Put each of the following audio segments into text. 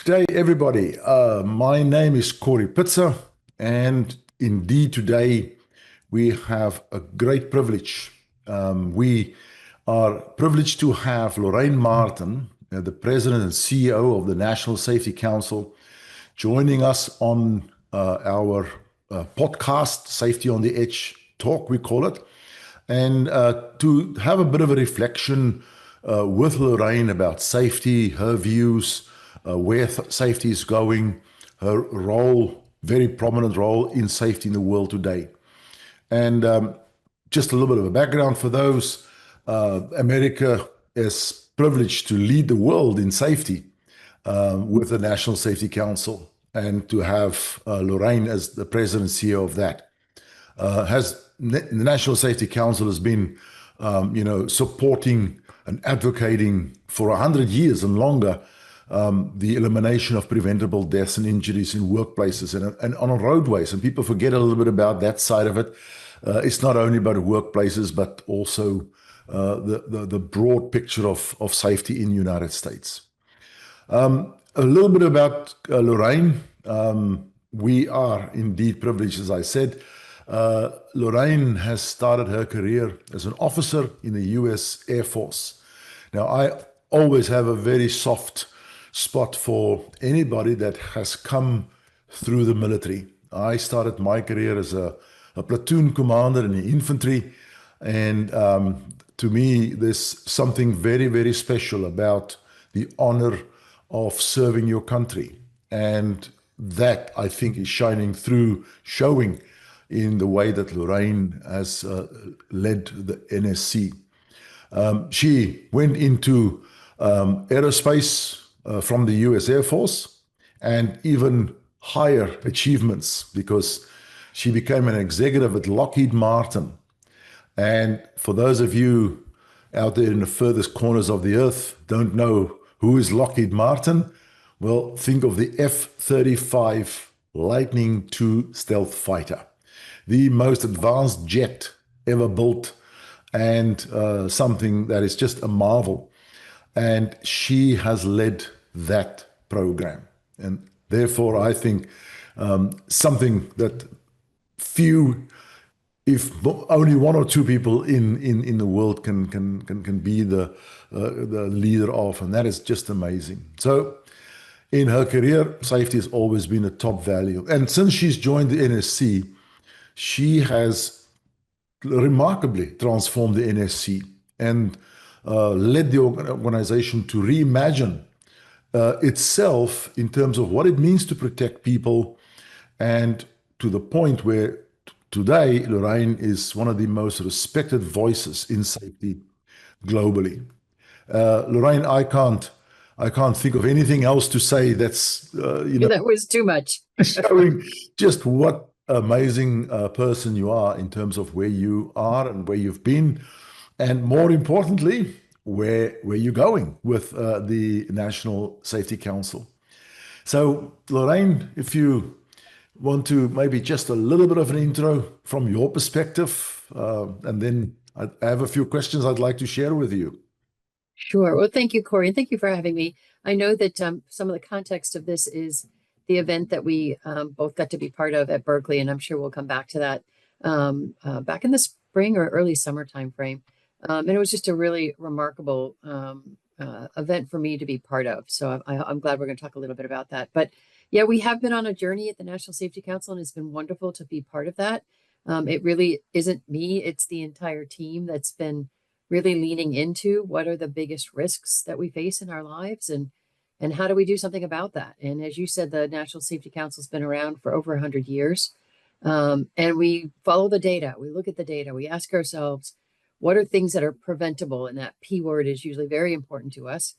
Good day, everybody. My name is Corrie Pitzer, and indeed today we have a great privilege. We are privileged to have Lorraine Martin, the President and CEO of the National Safety Council, joining us on our podcast, Safety on the Edge Talk, we call it, and to have a bit of a reflection with Lorraine about safety, her views, where safety is going, her role, very prominent role in safety in the world today. And just a little bit of a background for those, America is privileged to lead the world in safety with the National Safety Council, and to have Lorraine as the President and CEO of that. The National Safety Council has been, supporting and advocating for 100 years and longer the elimination of preventable deaths and injuries in workplaces and on roadways. And people forget a little bit about that side of it. It's not only about workplaces, but also the broad picture of safety in the United States. A little bit about Lorraine. We are indeed privileged, as I said. Lorraine has started her career as an officer in the US Air Force. Now, I always have a very soft spot for anybody that has come through the military. I started my career as a platoon commander in the infantry, and to me, there's something very, very special about the honor of serving your country. And that, I think, is showing in the way that Lorraine has led the NSC. She went into aerospace from the US Air Force, and even higher achievements, because she became an executive at Lockheed Martin. And for those of you out there in the furthest corners of the earth don't know who is Lockheed Martin, well, think of the F-35 Lightning II stealth fighter, the most advanced jet ever built, and something that is just a marvel. And she has led that program. And therefore, I think something that few, if only one or two people in the world can be the leader of, and that is just amazing. So in her career, safety has always been a top value. And since she's joined the NSC, she has remarkably transformed the NSC and led the organization to reimagine itself in terms of what it means to protect people, and to the point where today Lorraine is one of the most respected voices in safety globally. Lorraine, I can't think of anything else to say that's that was too much. showing just what amazing person you are in terms of where you are and where you've been, and more importantly, where you're going with the National Safety Council. So, Lorraine, if you want to maybe just a little bit of an intro from your perspective, and then I have a few questions I'd like to share with you. Sure. Well, thank you, Corrie, and thank you for having me. I know that some of the context of this is the event that we both got to be part of at Berkeley, and I'm sure we'll come back to that back in the spring or early summer timeframe. And it was just a really remarkable event for me to be part of. So I'm glad we're going to talk a little bit about that. But yeah, we have been on a journey at the National Safety Council, and it's been wonderful to be part of that. It really isn't me, it's the entire team that's been really leaning into what are the biggest risks that we face in our lives, and how do we do something about that? And as you said, the National Safety Council has been around for over 100 years. And we follow the data, we look at the data, we ask ourselves, what are things that are preventable? And that P word is usually very important to us,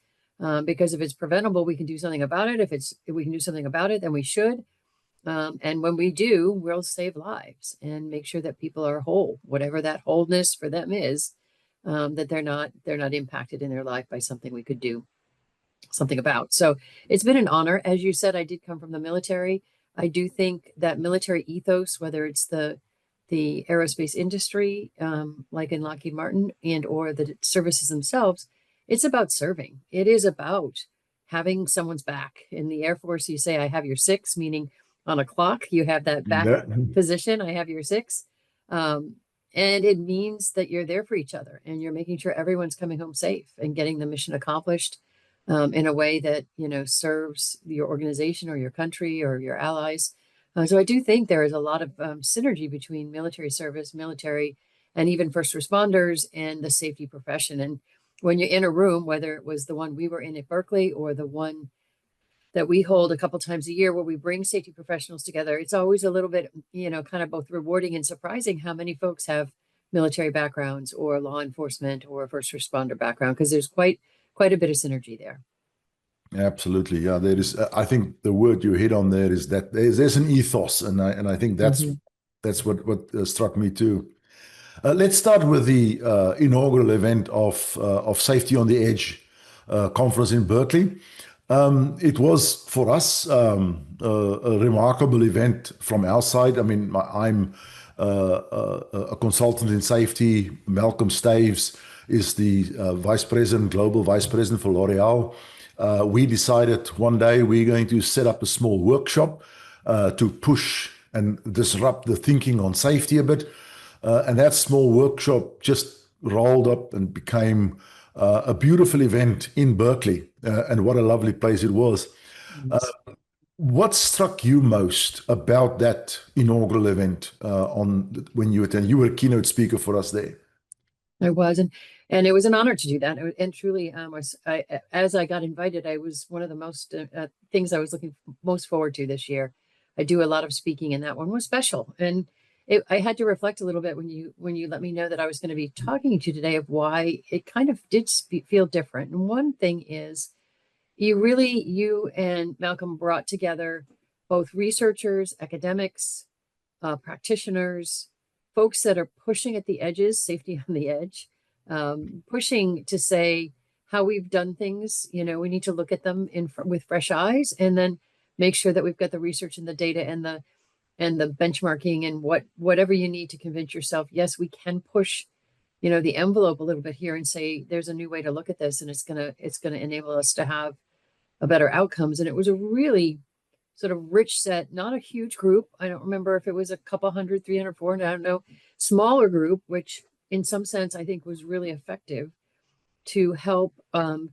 because if it's preventable, we can do something about it. If we can do something about it, then we should. And when we do, we'll save lives and make sure that people are whole, whatever that wholeness for them is, that they're not impacted in their life by something we could do something about. So it's been an honor. As you said, I did come from the military. I do think that military ethos, whether it's the aerospace industry, like in Lockheed Martin, and or the services themselves, it's about serving. It is about having someone's back. In the Air Force, you say, I have your six, meaning on a clock, you have that back Yeah. position. I have your six. And it means that you're there for each other and you're making sure everyone's coming home safe and getting the mission accomplished in a way that, serves your organization or your country or your allies. So I do think there is a lot of synergy between military service, military, and even first responders and the safety profession. And when you're in a room, whether it was the one we were in at Berkeley or the one that we hold a couple times a year where we bring safety professionals together, it's always a little bit, kind of both rewarding and surprising how many folks have military backgrounds or law enforcement or first responder background, because there's quite a bit of synergy there. Absolutely. Yeah, there is. I think the word you hit on there is that there's an ethos, and I think that's what struck me too. Let's start with the inaugural event of Safety on the Edge conference in Berkeley. It was for us a remarkable event from our side. I mean, I'm a consultant in safety. Malcolm Staves is the global vice president for L'Oreal. We decided one day we're going to set up a small workshop to push and disrupt the thinking on safety a bit. And that small workshop just rolled up and became a beautiful event in Berkeley. And what a lovely place it was. What struck you most about that inaugural event when you attended? You were a keynote speaker for us there. I was, and it was an honor to do that. And truly, as I got invited, I was one of the most things I was looking most forward to this year. I do a lot of speaking, and that one was special. And I had to reflect a little bit when you let me know that I was going to be talking to you today of why it kind of did feel different. And one thing is, you and Malcolm brought together both researchers, academics, practitioners, folks that are pushing at the edges, safety on the edge, pushing to say how we've done things. We need to look at them with fresh eyes, and then make sure that we've got the research and the data and the benchmarking and whatever you need to convince yourself, yes, we can push, the envelope a little bit here and say, there's a new way to look at this, and it's gonna enable us to have a better outcomes. And it was a really sort of rich set, not a huge group. I don't remember if it was a couple hundred, 300, 400, I don't know, smaller group, which in some sense I think was really effective to help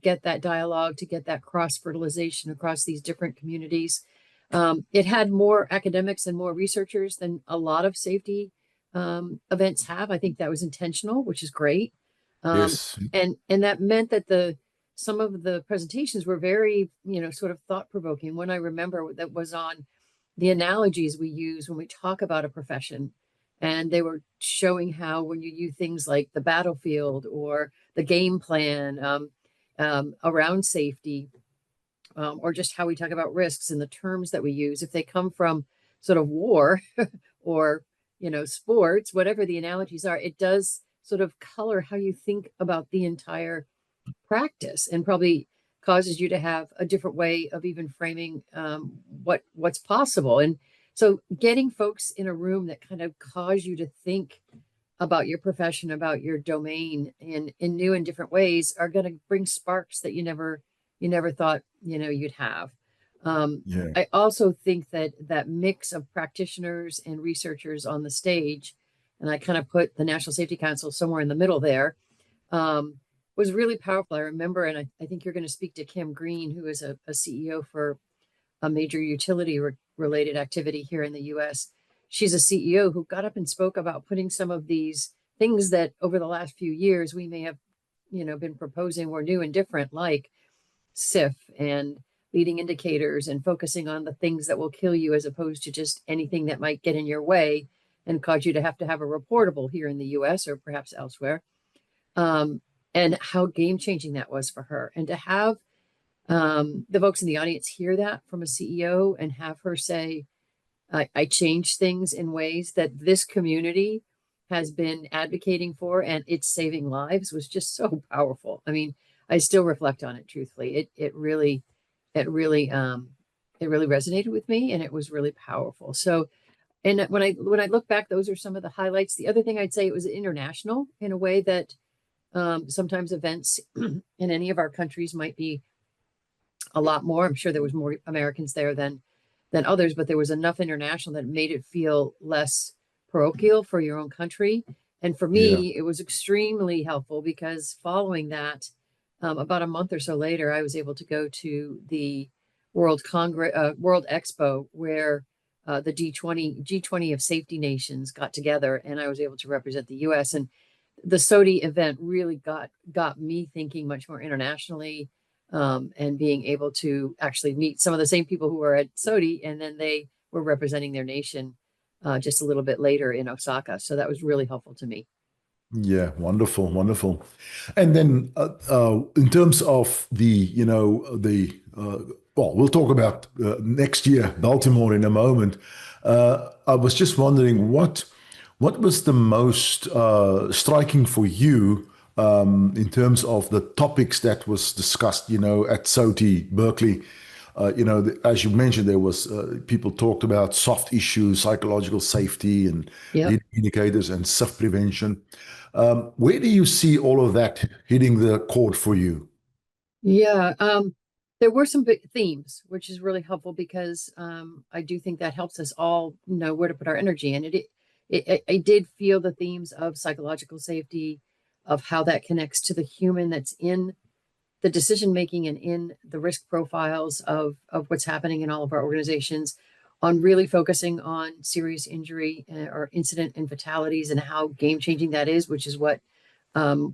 get that dialogue, to get that cross-fertilization across these different communities. It had more academics and more researchers than a lot of safety events have. I think that was intentional, which is great. Yes. And that meant that some of the presentations were very, sort of thought-provoking. One I remember that was on the analogies we use when we talk about a profession. And they were showing how when you use things like the battlefield or the game plan around safety, or just how we talk about risks and the terms that we use, if they come from sort of war or, sports, whatever the analogies are, it does sort of color how you think about the entire practice, and probably causes you to have a different way of even framing what's possible. And so getting folks in a room that kind of cause you to think about your profession, about your domain in new and different ways are going to bring sparks that you never thought, you'd have. Yeah. I also think that mix of practitioners and researchers on the stage, and I kind of put the National Safety Council somewhere in the middle there, was really powerful. I remember, and I think you're going to speak to Kim Green, who is a CEO for a major utility related activity here in the US. She's a CEO who got up and spoke about putting some of these things that over the last few years we may have, been proposing were new and different, like SIF and leading indicators, and focusing on the things that will kill you as opposed to just anything that might get in your way and cause you to have a reportable here in the US or perhaps elsewhere. And how game-changing that was for her. And to have the folks in the audience hear that from a CEO and have her say, I changed things in ways that this community has been advocating for, and it's saving lives, was just so powerful. I mean, I still reflect on it truthfully. It really resonated with me, and it was really powerful. So, and when I look back, those are some of the highlights. The other thing I'd say, it was international in a way that sometimes events in any of our countries might be a lot more. I'm sure there was more Americans there than others, but there was enough international that made it feel less parochial for your own country. And for Yeah. me, it was extremely helpful because following that, about a month or so later, I was able to go to the World Expo, where the G20 of safety nations got together, and I was able to represent the U.S. And the SOTI event really got me thinking much more internationally, and being able to actually meet some of the same people who were at SOTI, and then they were representing their nation just a little bit later in Osaka. So that was really helpful to me. Yeah, wonderful, wonderful. And then, in terms of well, we'll talk about next year, Baltimore, in a moment. I was just wondering what was the most striking for you in terms of the topics that was discussed, at SOTI Berkeley. As you mentioned, there was people talked about soft issues, psychological safety, and Yep. leading indicators and self prevention. Where do you see all of that hitting the chord for you? Yeah. There were some big themes, which is really helpful because I do think that helps us all know where to put our energy. And I did feel the themes of psychological safety, of how that connects to the human that's in the decision making and in the risk profiles of what's happening in all of our organizations, on really focusing on serious injury or incident and fatalities and how game changing that is, which is what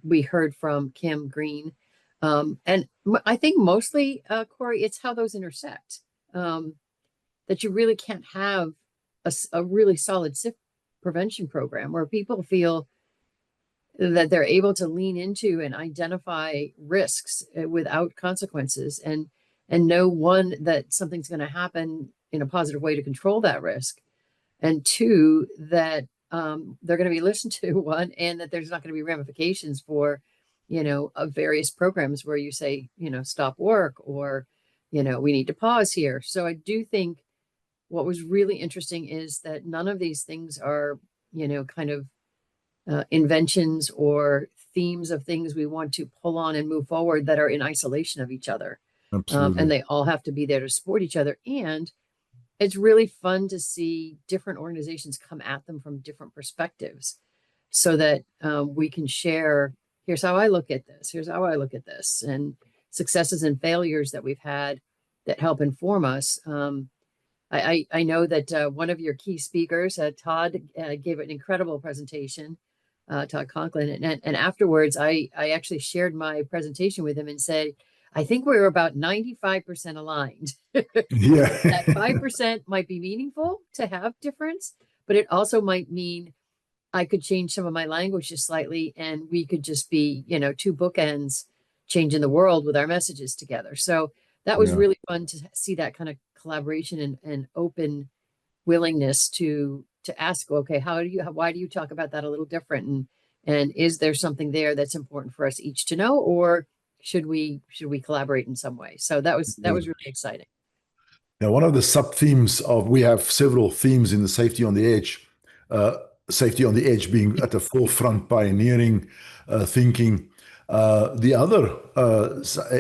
we heard from Kim Green. I think mostly, Corey, it's how those intersect. That you really can't have a really solid SIF prevention program where people feel that they're able to lean into and identify risks without consequences, and know, one, that something's going to happen in a positive way to control that risk, and two, that they're going to be listened to, one, and that there's not going to be ramifications for, various programs where you say, stop work, or, we need to pause here. So I do think what was really interesting is that none of these things are, kind of inventions or themes of things we want to pull on and move forward that are in isolation of each other. And Absolutely. they all have to be there to support each other. And it's really fun to see different organizations come at them from different perspectives, so that we can share, here's how I look at this, here's how I look at this, and successes and failures that we've had that help inform us. I know that one of your key speakers, Todd, gave an incredible presentation, Todd Conklin. And afterwards, I actually shared my presentation with him and said, I think we're about 95% aligned. That Yeah. 5% might be meaningful to have difference, but it also might mean I could change some of my language just slightly, and we could just be, two bookends changing the world with our messages together. So that was Yeah. really fun to see that kind of collaboration and open willingness to ask, okay, why do you talk about that a little different? And is there something there that's important for us each to know, or should we collaborate in some way? So that was really exciting. Now, one of the sub themes of we have several themes in the safety on the edge, uh, safety on the edge being at the forefront, pioneering thinking. The other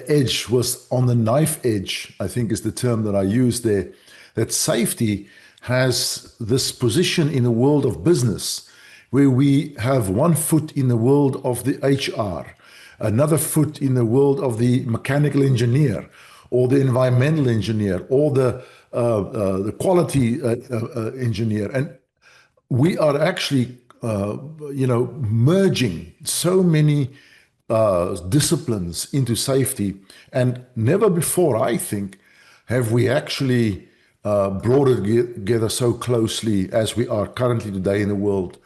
edge was on the knife edge, I think is the term that I used there, that safety has this position in the world of business where we have one foot in the world of the HR, another foot in the world of the mechanical engineer, or the environmental engineer, or the quality engineer, and we are actually, merging so many disciplines into safety, and never before, I think, have we actually brought it together so closely as we are currently today in the world.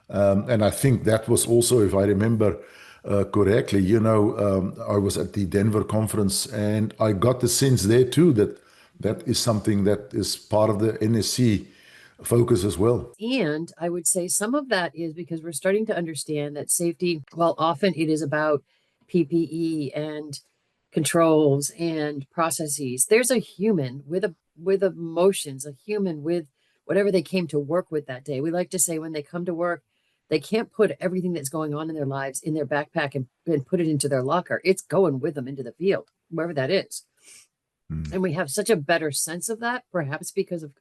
And I think that was also, if I remember correctly, I was at the Denver conference and I got the sense there too that that is something that is part of the NSC focus as well. And I would say some of that is because we're starting to understand that safety, while often it is about PPE and controls and processes, there's a human with emotions, a human with whatever they came to work with that day. We like to say when they come to work, they can't put everything that's going on in their lives in their backpack and put it into their locker. It's going with them into the field, wherever that is. Mm. And we have such a better sense of that, perhaps because of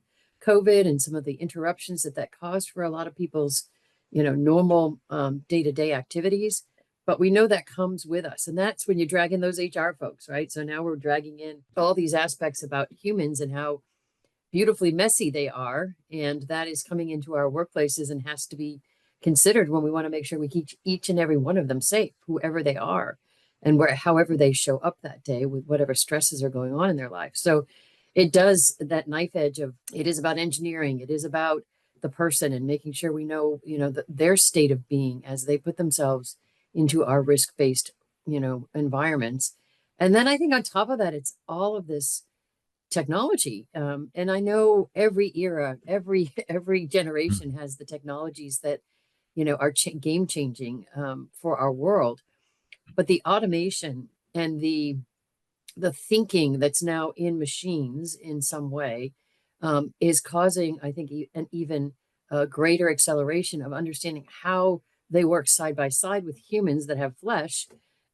COVID and some of the interruptions that that caused for a lot of people's, normal day-to-day activities. But we know that comes with us. And that's when you drag in those HR folks, right? So now we're dragging in all these aspects about humans and how beautifully messy they are. And that is coming into our workplaces and has to be considered when we want to make sure we keep each and every one of them safe, whoever they are, and however they show up that day with whatever stresses are going on in their life. So it does that knife edge of it is about engineering, it is about the person and making sure we know, their state of being as they put themselves into our risk-based, environments. And then I think on top of that, it's all of this technology. And I know every era, every generation has the technologies that, are game changing for our world. But the automation and the thinking that's now in machines in some way is causing, I think, an even greater acceleration of understanding how they work side by side with humans that have flesh.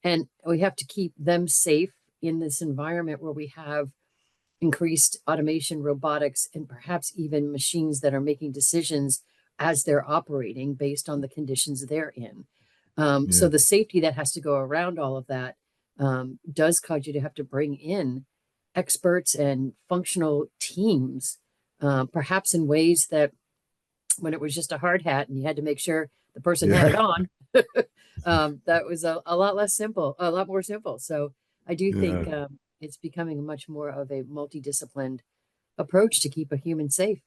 And we have to keep them safe in this environment where we have increased automation, robotics, and perhaps even machines that are making decisions as they're operating based on the conditions they're in. So Yeah. the safety that has to go around all of that does cause you to have to bring in experts and functional teams, perhaps in ways that when it was just a hard hat and you had to make sure the person had it Yeah. on, that was a lot less simple, a lot more simple. So I do think Yeah. it's becoming much more of a multidisciplined approach to keep a human safe.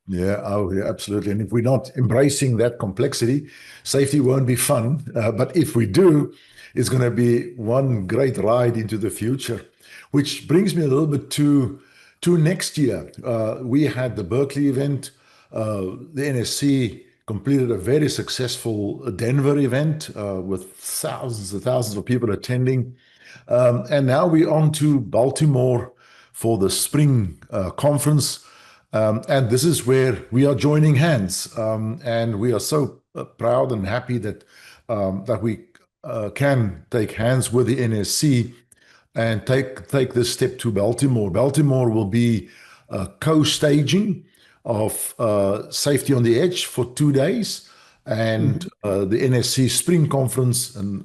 Yeah, oh, yeah, absolutely. And if we're not embracing that complexity, safety won't be fun. But if we do, it's going to be one great ride into the future. Which brings me a little bit to next year. We had the Berkeley event. The NSC completed a very successful Denver event with thousands and thousands of people attending. And now we're on to Baltimore for the spring conference. And this is where we are joining hands. And we are so proud and happy that we can take hands with the NSC and take this step to Baltimore. Baltimore will be co-staging of Safety on the Edge for 2 days, and Mhm. the NSC Spring Conference and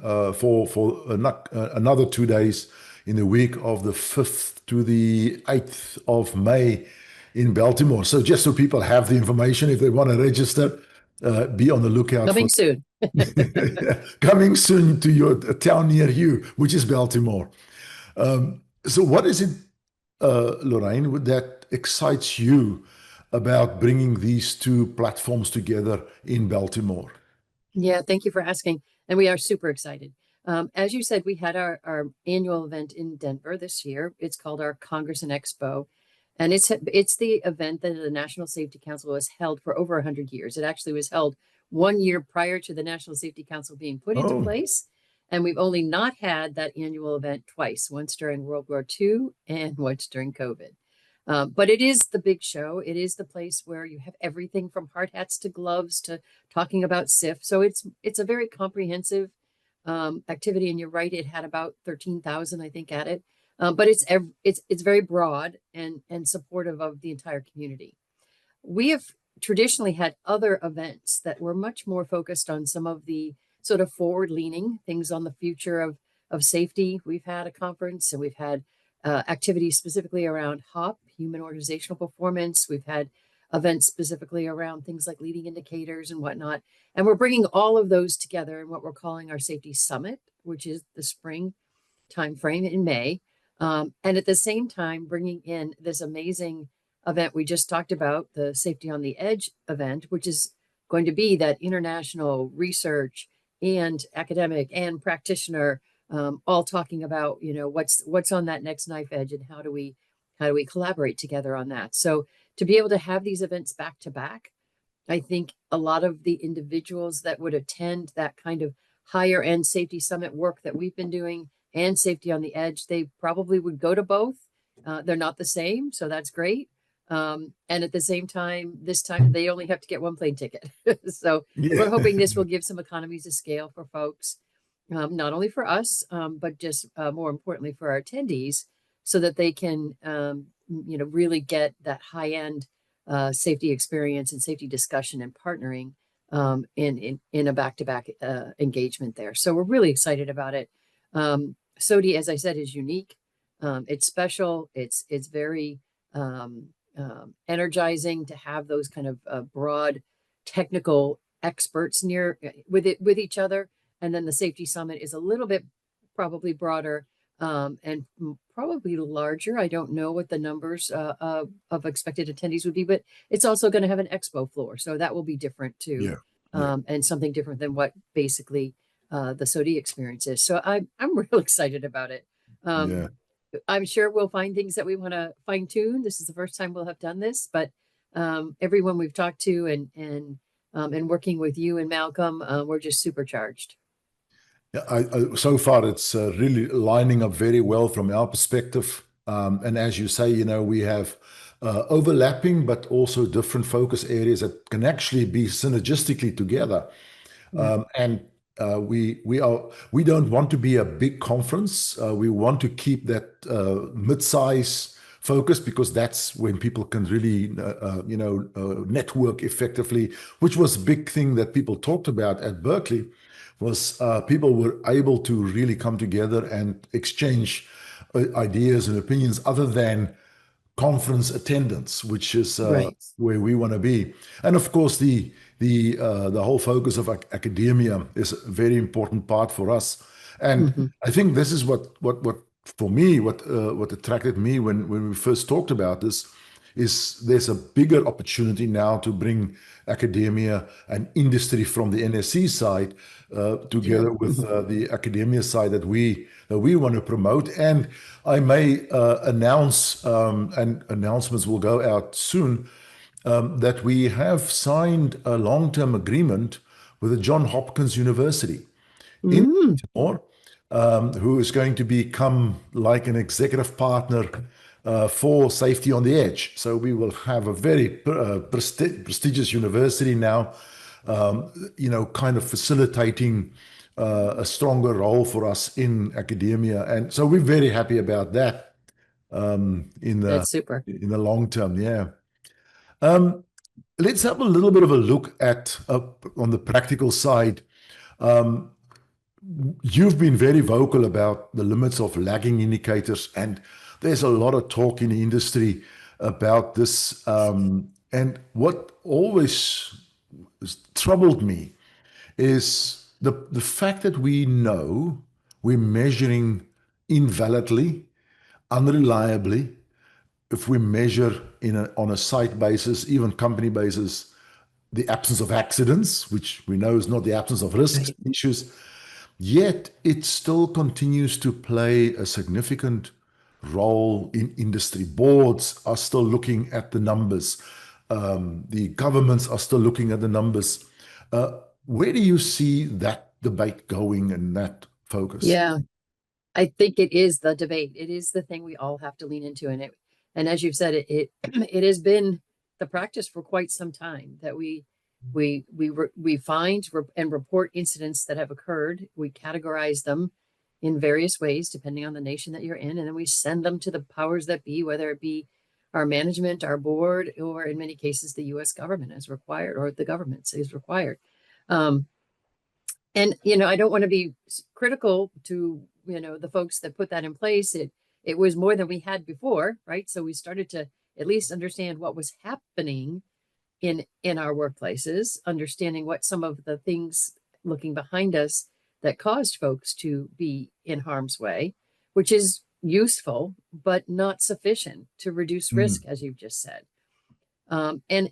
another 2 days in the week of the 5th to the 8th of May in Baltimore. So just so people have the information, if they want to register, be on the lookout Coming for soon. coming soon to your town near you, which is Baltimore. So what is it, Lorraine, that excites you about bringing these two platforms together in Baltimore? Yeah, thank you for asking. And we are super excited. As you said, we had our annual event in Denver this year. It's called our Congress and Expo. And it's the event that the National Safety Council has held for over 100 years. It actually was held 1 year prior to the National Safety Council being put into Oh, place. And we've only not had that annual event twice, once during World War II and once during COVID. But it is the big show. It is the place where you have everything from hard hats to gloves to talking about SIF. So it's a very comprehensive activity. And you're right, it had about 13,000, I think, at it. But it's very broad and supportive of the entire community. We have traditionally had other events that were much more focused on some of the sort of forward-leaning things on the future of safety. We've had a conference and we've had activities specifically around HOP, human organizational performance. We've had events specifically around things like leading indicators and whatnot. And we're bringing all of those together in what we're calling our Safety Summit, which is the spring timeframe in May. And at the same time, bringing in this amazing event we just talked about, the Safety on the Edge event, which is going to be that international research and academic and practitioner all talking about, what's on that next knife edge and how do we collaborate together on that. So to be able to have these events back to back, I think a lot of the individuals that would attend that kind of higher end safety summit work that we've been doing and Safety on the Edge, they probably would go to both. They're not the same, so that's great. And at the same time, this time they only have to get one plane ticket. So we're yeah. hoping this will give some economies of scale for folks, not only for us, but just more importantly for our attendees, so that they can, really get that high end safety experience and safety discussion and partnering in a back-to-back engagement there. So we're really excited about it. SOTI, as I said, is unique. It's special. It's very energizing to have those kind of broad technical experts near with each other. And then the safety summit is a little bit probably broader and probably larger. I don't know what the numbers of expected attendees would be, but it's also going to have an expo floor. So that will be different too. Yeah. Yeah. And something different than what basically the SOTI experience is. So I'm real excited about it. Yeah. I'm sure we'll find things that we want to fine tune. This is the first time we'll have done this, but everyone we've talked to and working with you and Malcolm, we're just supercharged. Yeah, so far it's really lining up very well from our perspective. And as you say, we have overlapping, but also different focus areas that can actually be synergistically together. And we don't want to be a big conference. We want to keep that mid-size focus, because that's when people can really, network effectively, which was a big thing that people talked about at Berkeley. Was people were able to really come together and exchange ideas and opinions other than conference attendance, which is Right. where we want to be. And of course, the whole focus of academia is a very important part for us. And I think this is what for me, what attracted me when we first talked about this, is there's a bigger opportunity now to bring academia and industry from the NSC side together with the academia side that we want to promote. And I may announce, and announcements will go out soon, that we have signed a long-term agreement with the Johns Hopkins University in Baltimore, who is going to become like an executive partner for Safety on the Edge. So we will have a very prestigious university now, kind of facilitating a stronger role for us in academia. And so we're very happy about that That's super. in the long term. Yeah. Let's have a little bit of a look at on the practical side. You've been very vocal about the limits of lagging indicators, and there's a lot of talk in the industry about this. And what always troubled me is the fact that we know we're measuring invalidly, unreliably, if we measure on a site basis, even company basis, the absence of accidents, which we know is not the absence of risks, issues, yet it still continues to play a significant role in industry. Boards are still looking at the numbers. The governments are still looking at the numbers. Where do you see that debate going and that focus? Yeah, I think it is the debate. It is the thing we all have to lean into. And as you've said, it has been the practice for quite some time that we find and report incidents that have occurred. We categorize them in various ways, depending on the nation that you're in. And then we send them to the powers that be, whether it be our management, our board, or in many cases, the US government is required, or the government is required. And, I don't want to be critical to, the folks that put that in place. It was more than we had before, right? So we started to at least understand what was happening in our workplaces, understanding what some of the things looking behind us that caused folks to be in harm's way, which is useful, but not sufficient to reduce risk, as you've just said. And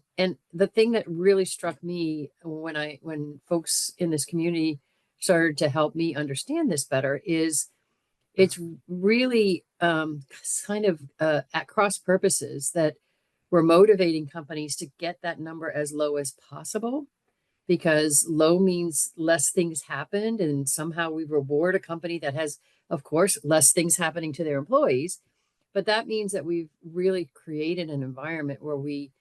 the thing that really struck me when folks in this community started to help me understand this better is it's really kind of at cross purposes that we're motivating companies to get that number as low as possible, because low means less things happened, and somehow we reward a company that has, of course, less things happening to their employees. But that means that we've really created an environment where we,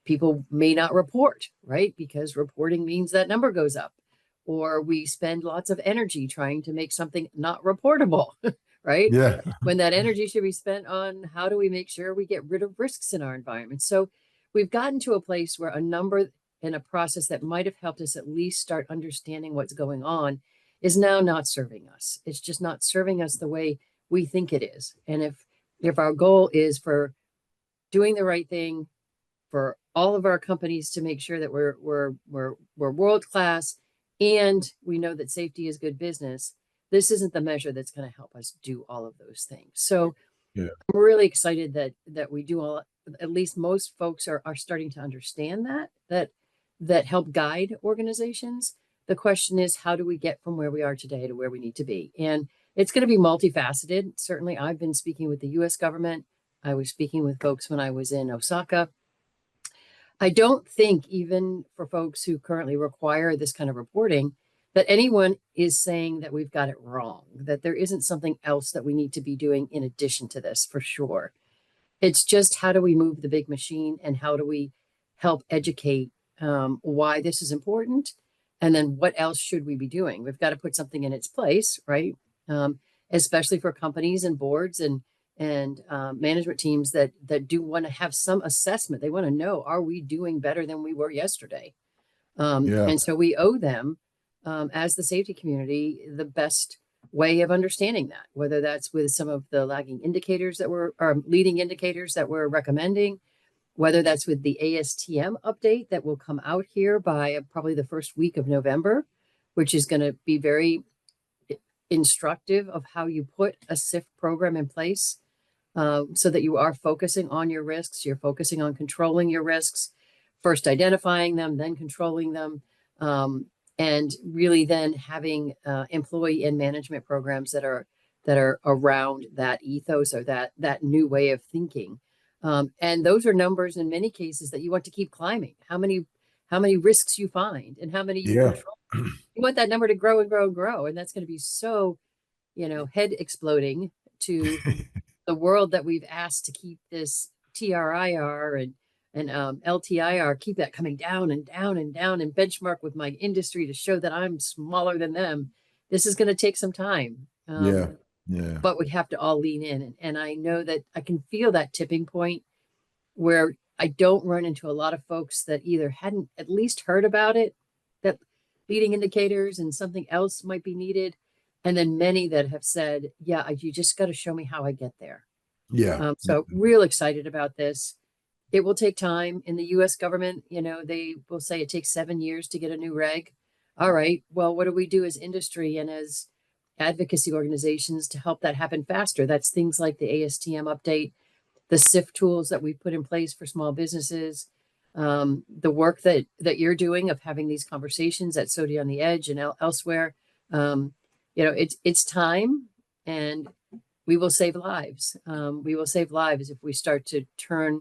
people may not report, right? Because reporting means that number goes up, or we spend lots of energy trying to make something not reportable, right? Yeah. When that energy should be spent on how do we make sure we get rid of risks in our environment. So we've gotten to a place where a number in a process that might have helped us at least start understanding what's going on is now not serving us. It's just not serving us the way we think it is. And if our goal is for doing the right thing for all of our companies to make sure that we're world class and we know that safety is good business, this isn't the measure that's going to help us do all of those things. So Yeah. I'm really excited that we do all, at least most folks are starting to understand that help guide organizations. The question is, how do we get from where we are today to where we need to be? And it's going to be multifaceted. Certainly, I've been speaking with the US government. I was speaking with folks when I was in Osaka. I don't think, even for folks who currently require this kind of reporting, that anyone is saying that we've got it wrong, that there isn't something else that we need to be doing in addition to this, for sure. It's just, how do we move the big machine, and how do we help educate why this is important? And then what else should we be doing? We've got to put something in its place, right? Especially for companies and boards and management teams that do want to have some assessment. They want to know, are we doing better than we were yesterday? Yeah. And so we owe them, as the safety community, the best way of understanding that, whether that's with some of the lagging indicators that we're, or leading indicators that we're recommending, whether that's with the ASTM update that will come out here by probably the first week of November, which is going to be very instructive of how you put a SIF program in place, so that you are focusing on your risks, you're focusing on controlling your risks, first identifying them, then controlling them, and really then having employee and management programs that are around that ethos, or that new way of thinking. And those are numbers in many cases that you want to keep climbing. How many risks you find and how many you Yeah. control. You want that number to grow and grow and grow. And that's going to be so, head exploding to the world that we've asked to keep this TRIR and LTIR, keep that coming down and down and down, and benchmark with my industry to show that I'm smaller than them. This is going to take some time. Yeah. Yeah. But we have to all lean in. And I know that I can feel that tipping point where I don't run into a lot of folks that either hadn't at least heard about it, that leading indicators and something else might be needed. And then many that have said, yeah, you just got to show me how I get there. Yeah. So real excited about this. It will take time. In the US government, they will say it takes 7 years to get a new reg. All right, well, what do we do as industry and as advocacy organizations to help that happen faster? That's things like the ASTM update, the SIF tools that we put in place for small businesses, the work that you're doing of having these conversations at SOTI on the Edge and elsewhere. It's time, and we will save lives. We will save lives if we start to turn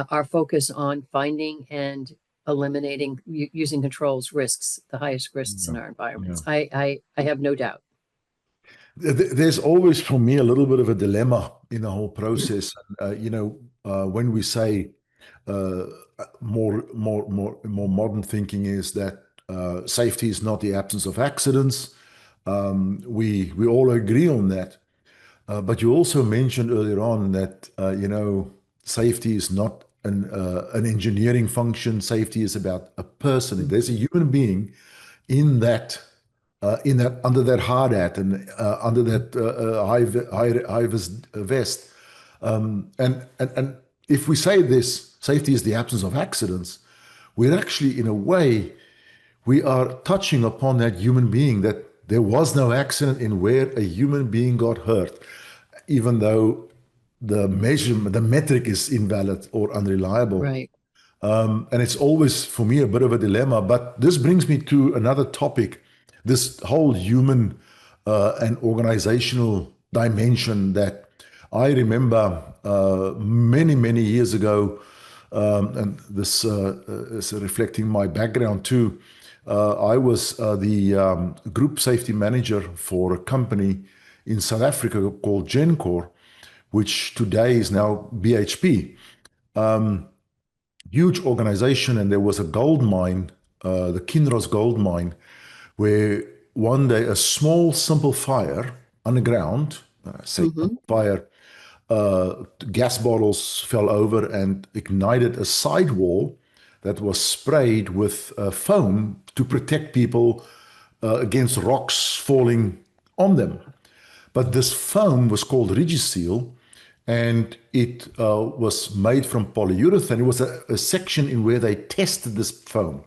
our focus on finding and eliminating, using controls, risks, the highest risks in our environments. Yeah. I have no doubt. There's always, for me, a little bit of a dilemma in the whole process. When we say more modern thinking is that safety is not the absence of accidents. We all agree on that. But you also mentioned earlier on that safety is not an engineering function. Safety is about a person. There's a human being in that under that hard hat and under that high vest. And if we say this, safety is the absence of accidents, we're actually, in a way, we are touching upon that human being, that there was no accident in where a human being got hurt, even though the metric is invalid or unreliable. Right. And it's always, for me, a bit of a dilemma. But this brings me to another topic, this whole human and organizational dimension that I remember many, many years ago, and this is reflecting my background too. I was the group safety manager for a company in South Africa called Gencor, which today is now BHP. Huge organization, and there was a gold mine, the Kinross gold mine, where one day a small, simple fire underground say Hmm. fire, gas bottles fell over and ignited a sidewall that was sprayed with foam to protect people against rocks falling on them. But this foam was called Regiseal, and it was made from polyurethane. It was a section in where they tested this foam,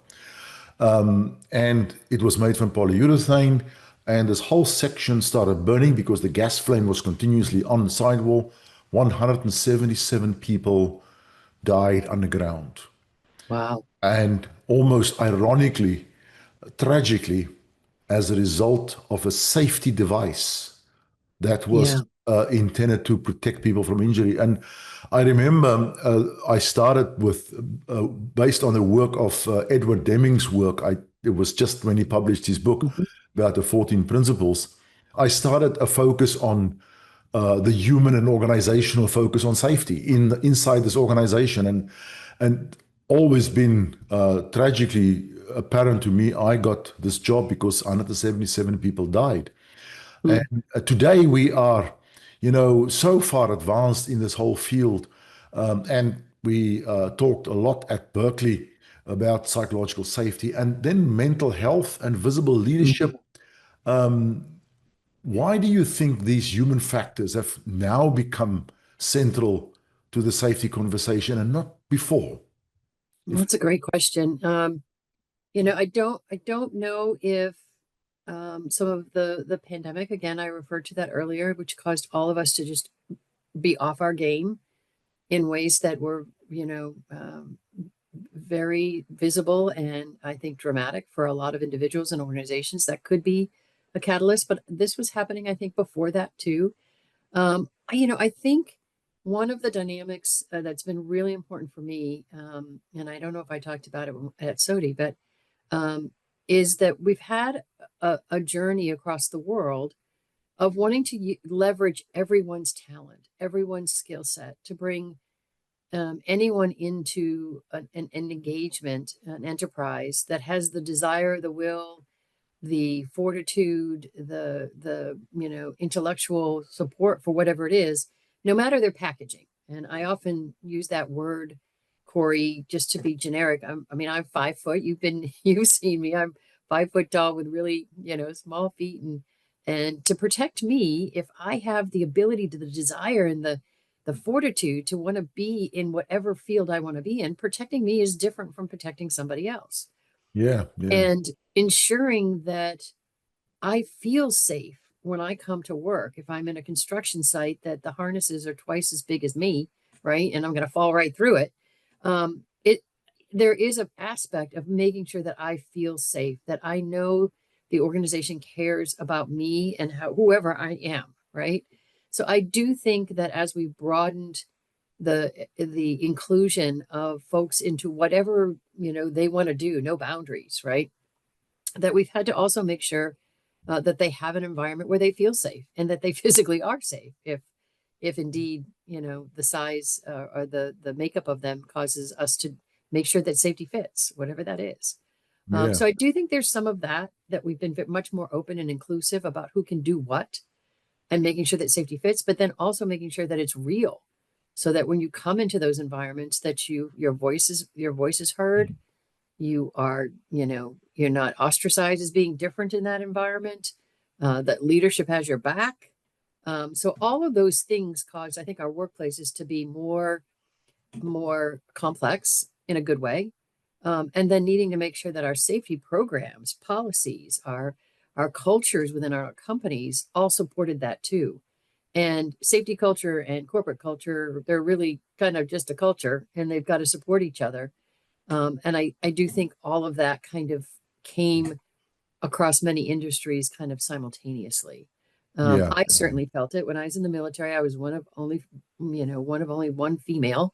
and it was made from polyurethane. And this whole section started burning because the gas flame was continuously on the sidewall. 177 people died underground. Wow. And almost ironically, tragically, as a result of a safety device that was Yeah. intended to protect people from injury. And I remember I started with, based on the work of Edward Deming's work, it was just when he published his book Hmm. about the 14 principles, I started a focus on the human and organizational focus on safety inside this organization. And always been tragically apparent to me, I got this job because 177 people died. Mm. And today we are, so far advanced in this whole field. And we talked a lot at Berkeley about psychological safety and then mental health and visible leadership. Mhm. Why do you think these human factors have now become central to the safety conversation and not before? Well, If that's a great question. I don't know if some of the pandemic, again, I referred to that earlier, which caused all of us to just be off our game in ways that were, very visible and I think dramatic for a lot of individuals and organizations. That could be a catalyst, but this was happening, I think, before that too. I think one of the dynamics that's been really important for me, and I don't know if I talked about it at SOTI, but um, is that we've had a journey across the world of wanting to leverage everyone's talent, everyone's skill set to bring anyone into an engagement, an enterprise that has the desire, the will, the fortitude, the intellectual support for whatever it is, no matter their packaging. And I often use that word, Corrie, just to be generic. I'm 5 foot. You've seen me. I'm 5 foot tall with really small feet, and to protect me, if I have the ability to the desire and the fortitude to want to be in whatever field I want to be in, protecting me is different from protecting somebody else. Yeah, yeah, And ensuring that I feel safe when I come to work. If I'm in a construction site that the harnesses are twice as big as me, right, and I'm going to fall right through it, it there is an aspect of making sure that I feel safe, that I know the organization cares about me and whoever I am, right? So I do think that as we broadened the inclusion of folks into whatever they want to do, no boundaries, right? That we've had to also make sure that they have an environment where they feel safe and that they physically are safe if indeed the size or the makeup of them causes us to make sure that safety fits whatever that is. yeah, So I do think there's some of that we've been much more open and inclusive about who can do what and making sure that safety fits, but then also making sure that it's real, so that when you come into those environments that your voice is heard. You are, you're not ostracized as being different in that environment, that leadership has your back. So all of those things cause, I think, our workplaces to be more complex in a good way. And then needing to make sure that our safety programs, policies, our cultures within our companies all supported that too. And safety culture and corporate culture, they're really kind of just a culture and they've got to support each other. And I do think all of that kind of came across many industries kind of simultaneously. yeah, I certainly felt it when I was in the military. I was one of only one female.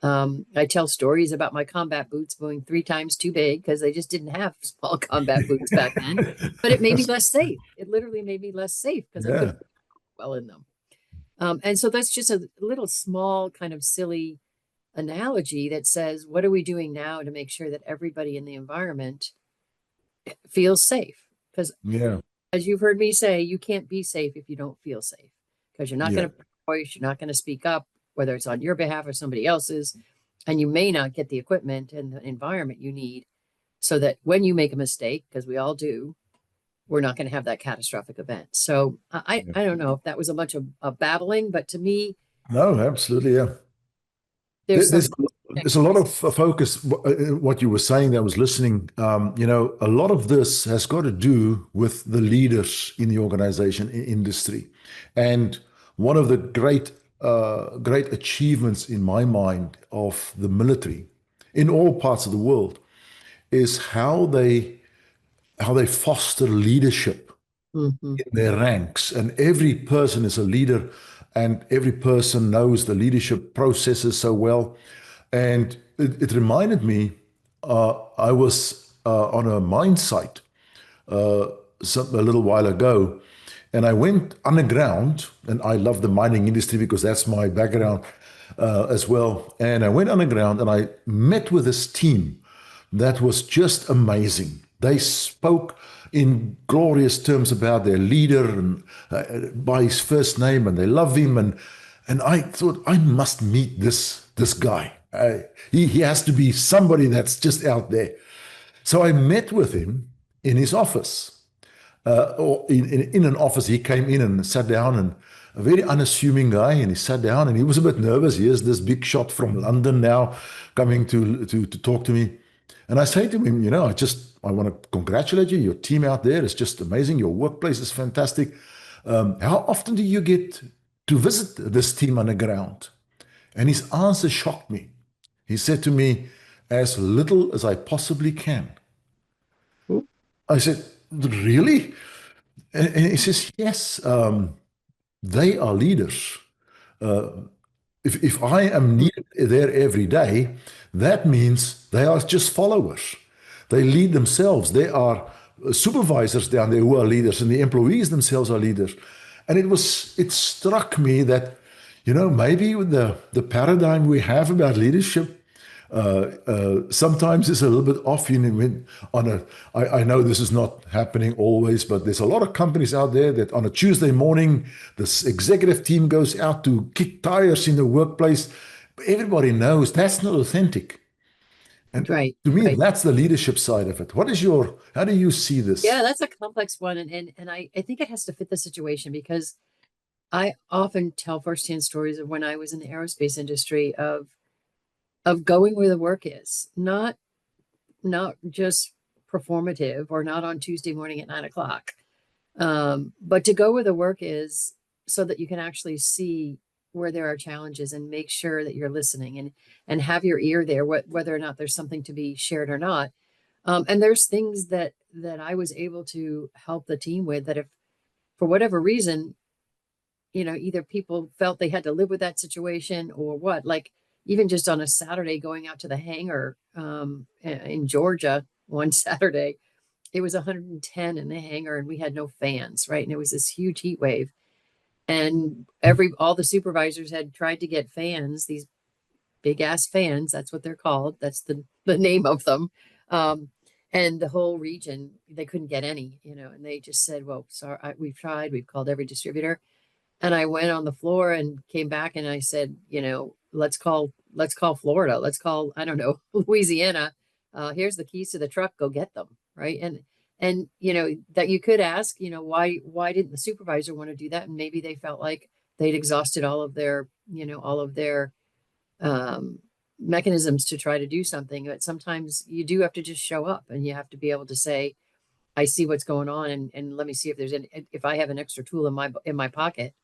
I tell stories about my combat boots being 3 times too big because they just didn't have small combat boots back then. But it made me less safe. It literally made me less safe because I yeah, couldn't well in them. And so that's just a little small kind of silly analogy that says, what are we doing now to make sure that everybody in the environment feels safe? Because yeah, as you've heard me say, you can't be safe if you don't feel safe. because you're not Yeah. going to voice, you're not going to speak up, whether it's on your behalf or somebody else's, and you may not get the equipment and the environment you need so that when you make a mistake, because we all do, we're not going to have that catastrophic event. So Yeah. I don't know if that was a bunch of babbling, but to me, No, absolutely. Yeah. there's There's something there's a lot connected. of focus. What you were saying, that I was listening. A lot of this has got to do with the leaders in the organization, industry, and one of the great achievements in my mind of the military in all parts of the world is how they foster leadership Mm-hmm. in their ranks, and every person is a leader, and every person knows the leadership processes so well. And it reminded me, I was on a mine site a little while ago, and I went underground, and I love the mining industry because that's my background as well. And I went underground and I met with this team that was just amazing. They spoke in glorious terms about their leader and by his first name, and they love him. And I thought, I must meet this guy. He has to be somebody that's just out there. So I met with him in his office, or in an office. He came in and sat down, and a very unassuming guy, and he sat down and he was a bit nervous. Here's this big shot from London now coming to talk to me. And I say to him, I want to congratulate you. Your team out there is just amazing. Your workplace is fantastic. How often do you get to visit this team underground? And his answer shocked me. He said to me, as little as I possibly can. I said, really? And he says, yes, they are leaders. If I am needed there every day, that means they are just followers. They lead themselves. They are supervisors down there who are leaders, and the employees themselves are leaders. And it struck me that, maybe the paradigm we have about leadership sometimes it's a little bit off. I know this is not happening always, but there's a lot of companies out there that on a Tuesday morning, this executive team goes out to kick tires in the workplace. But everybody knows that's not authentic. And Right, to me, right. that's the leadership side of it. How do you see Yeah, this? that's a complex one. And I think it has to fit the situation because I often tell firsthand stories of when I was in the aerospace industry of going where the work is, not just performative or not on Tuesday morning at 9 o'clock, but to go where the work is so that you can actually see where there are challenges and make sure that you're listening and have your ear there, whether or not there's something to be shared or not. And there's things that I was able to help the team with that if for whatever reason, either people felt they had to live with that situation or what, like even just on a Saturday going out to the hangar in Georgia one Saturday, it was 110 in the hangar and we had no fans, right? And it was this huge heat wave. And all the supervisors had tried to get fans, these big ass fans. That's what they're called. That's the name of them. Um, and the whole region, they couldn't get any, and they just said, well, sorry, we've tried, we've called every distributor. And I went on the floor and came back and I said, let's call Florida. Let's call, I don't know, Louisiana. Here's the keys to the truck. Go get them. Right. And that you could ask, why didn't the supervisor want to do that? And maybe they felt like they'd exhausted all of their um, mechanisms to try to do something. But sometimes you do have to just show up and you have to be able to say, I see what's going on, and let me see if I have an extra tool in my pocket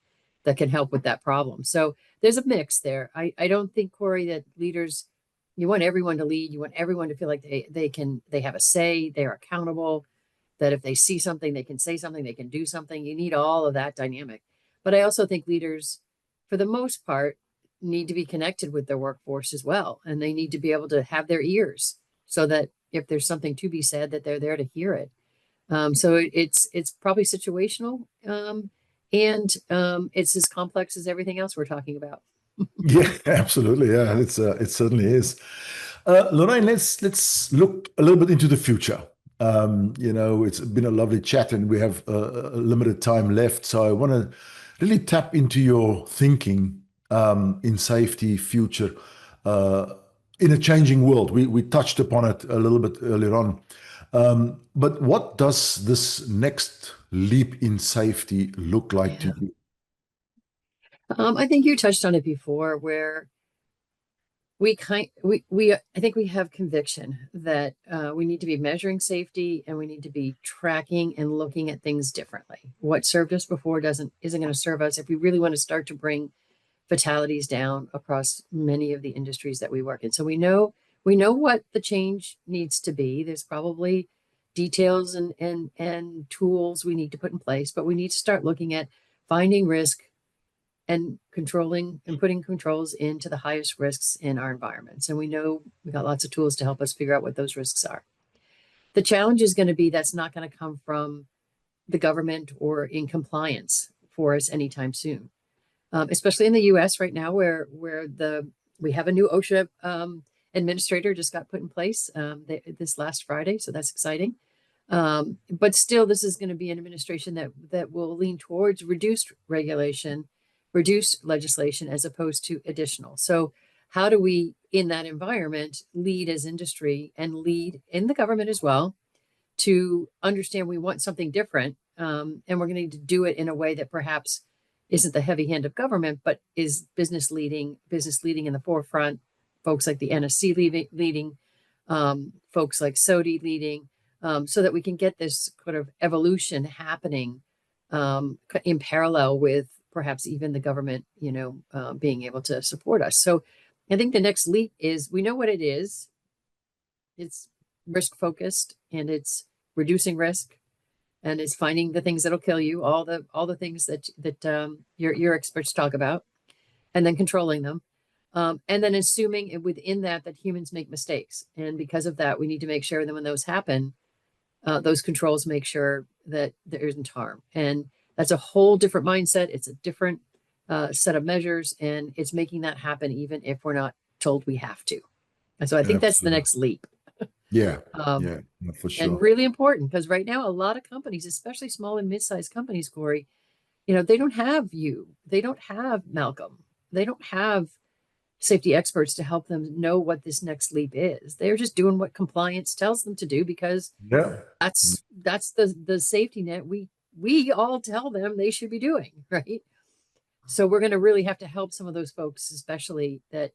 that can help with that problem. So there's a mix there. I don't think, Corey, that leaders, you want everyone to lead. You want everyone to feel like they have a say, they're accountable, that if they see something, they can say something, they can do something. You need all of that dynamic. But I also think leaders, for the most part, need to be connected with their workforce as well. And they need to be able to have their ears so that if there's something to be said, that they're there to hear it. So it's probably situational, and it's as complex as everything else we're talking about. Yeah, absolutely. Yeah, it certainly is. Lorraine, let's look a little bit into the future. It's been a lovely chat, and we have a limited time left. So I want to really tap into your thinking in safety, future, uh, in a changing world. We touched upon it a little bit earlier on. But what does this next leap in safety look like to Yeah. you? I think you touched on it before, where I think we have conviction that we need to be measuring safety, and we need to be tracking and looking at things differently. What served us before isn't going to serve us if we really want to start to bring fatalities down across many of the industries that we work in. So we know what the change needs to be. There's probably details and tools we need to put in place, but we need to start looking at finding risk and controlling and putting controls into the highest risks in our environments. And we know we got lots of tools to help us figure out what those risks are. The challenge is going to be that's not going to come from the government or in compliance for us anytime soon, especially in the U.S. right now, where we have a new OSHA administrator just got put in place this last Friday, so that's exciting. But still, this is going to be an administration that will lean towards reduced regulation, reduced legislation, as opposed to additional. So how do we, in that environment, lead as industry and lead in the government as well to understand we want something different, and we're going to need to do it in a way that perhaps isn't the heavy hand of government, but is business leading in the forefront. Folks like the NSC leading, folks like SODI leading, so that we can get this kind of evolution happening in parallel with perhaps even the government, being able to support us. So I think the next leap is we know what it is. It's risk focused, and it's reducing risk, and it's finding the things that'll kill you, all the things that your experts talk about, and then controlling them. And then assuming within that humans make mistakes. And because of that, we need to make sure that when those happen, those controls make sure that there isn't harm. And that's a whole different mindset. It's a different set of measures, and it's making that happen even if we're not told we have to. And so I think that's the Absolutely. next leap. Yeah, Um, yeah, no, for and sure. really important, because right now a lot of companies, especially small and mid-sized companies, Corey, they don't have you. They don't have Malcolm. They don't have safety experts to help them know what this next leap is. They're just doing what compliance tells them to do because Yeah, that's the safety net we all tell them they should be doing, right? So we're going to really have to help some of those folks, especially that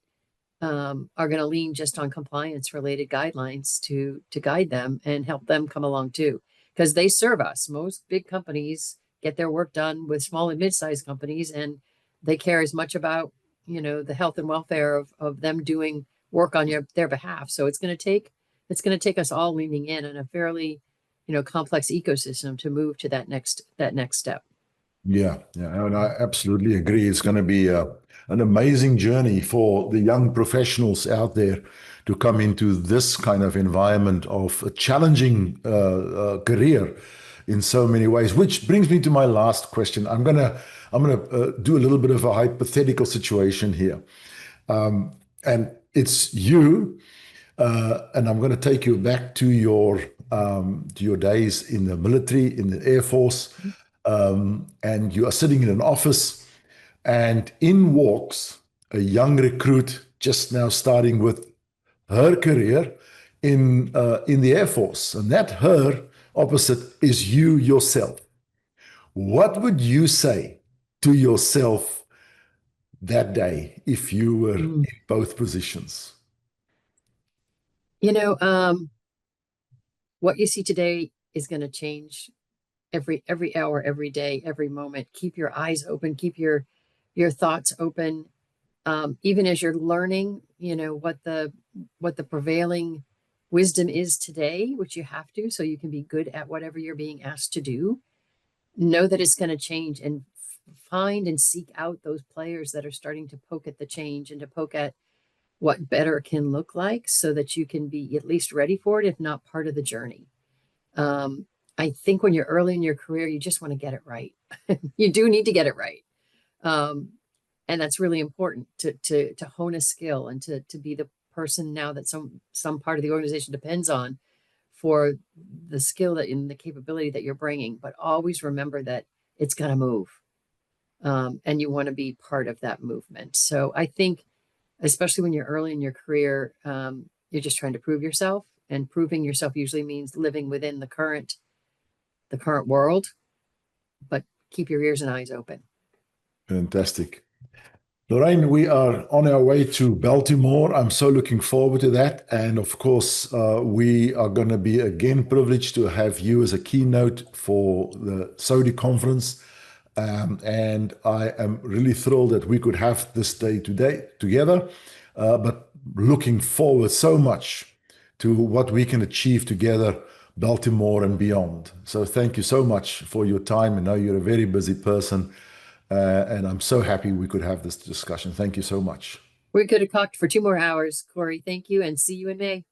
are going to lean just on compliance related guidelines to guide them and help them come along too, because they serve us. Most big companies get their work done with small and mid-sized companies, and they care as much about the health and welfare of them doing work on their behalf. So it's going to take us all leaning in a fairly complex ecosystem to move to that next step. yeah, yeah. And I absolutely agree. It's going to be an amazing journey for the young professionals out there to come into this kind of environment of a challenging career in so many ways. Which brings me to my last question. I'm gonna do a little bit of a hypothetical situation here, and it's you. And I'm going to take you back to your days in the military, in the Air Force, and you are sitting in an office, and in walks a young recruit just now starting with her career in the Air Force, and that her opposite is you yourself. What would you say to yourself that day if you were Mm. in both positions? You know, what you see today is going to change every hour, every day, every moment. Keep your eyes open, keep your thoughts open, even as you're learning, what the prevailing wisdom is today, which you have to, so you can be good at whatever you're being asked to do. Know that it's going to change, and find and seek out those players that are starting to poke at the change and to poke at what better can look like, so that you can be at least ready for it, if not part of the journey. Um, I think when you're early in your career, you just want to get it right. You do need to get it right. Um, and that's really important to hone a skill, and to be the person now that some part of the organization depends on for the skill that and the capability that you're bringing. But always remember that it's going to move. and you want to be part of that movement. So I think, especially when you're early in your career, you're just trying to prove yourself, and proving yourself usually means living within the current world, but keep your ears and eyes open. Fantastic. Lorraine, we are on our way to Baltimore. I'm so looking forward to that. And of course, we are going to be again privileged to have you as a keynote for the Saudi conference. And I am really thrilled that we could have this day today together, but looking forward so much to what we can achieve together, Baltimore and beyond. So thank you so much for your time. I know you're a very busy person. And I'm so happy we could have this discussion. Thank you so much. We could have talked for 2 more hours, Corrie. Thank you, and see you in May.